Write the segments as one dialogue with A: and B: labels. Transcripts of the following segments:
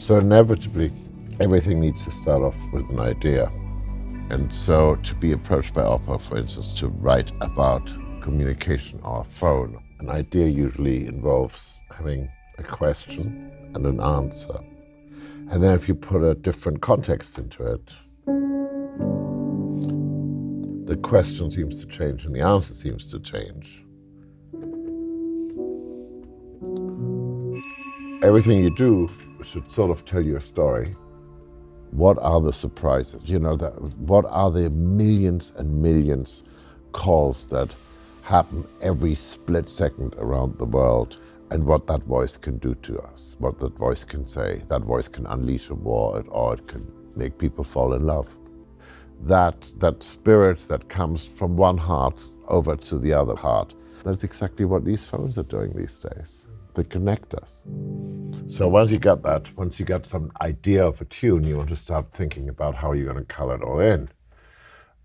A: So inevitably, everything needs to start off with an idea. And so to be approached by Opera, for instance, to write about communication or phone, an idea usually involves having a question and an answer. And then if you put a different context into it, the question seems to change and the answer seems to change. Everything you do should sort of tell you a story. What are the surprises? What are the millions and millions calls that happen every split second around the world, and what that voice can do to us, what that voice can say. That voice can unleash a war, or it can make people fall in love. That spirit that comes from one heart over to the other heart, that's exactly what these phones are doing these days. They connect us. So once you get that, once you get some idea of a tune, you want to start thinking about how you're going to color it all in.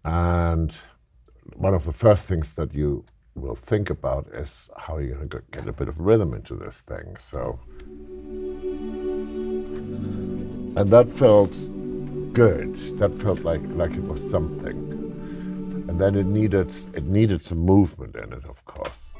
A: And one of the first things that you will think about is how you're going to get a bit of rhythm into this thing. And that felt good. That felt like it was something. And then it needed some movement in it, of course.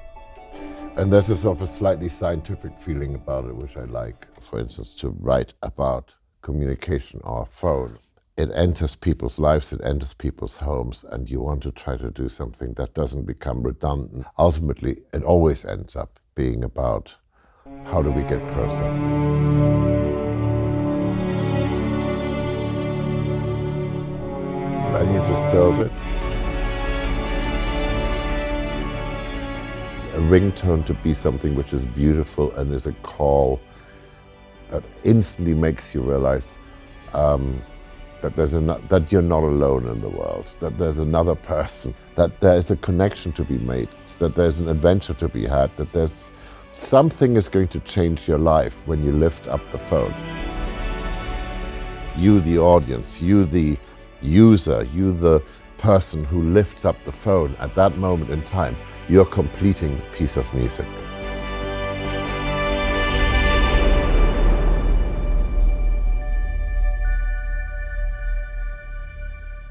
A: And there's a sort of a slightly scientific feeling about it, which I like. For instance, to write about communication or phone. It enters people's lives, it enters people's homes, and you want to try to do something that doesn't become redundant. Ultimately, it always ends up being about how do we get closer. Then you just build it. A ringtone to be something which is beautiful and is a call that instantly makes you realize that you're not alone in the world, that there's another person, that there's a connection to be made, that there's an adventure to be had, that there's something is going to change your life when you lift up the phone. You, the audience, you, the user, you, the person who lifts up the phone at that moment in time, you're completing a piece of music.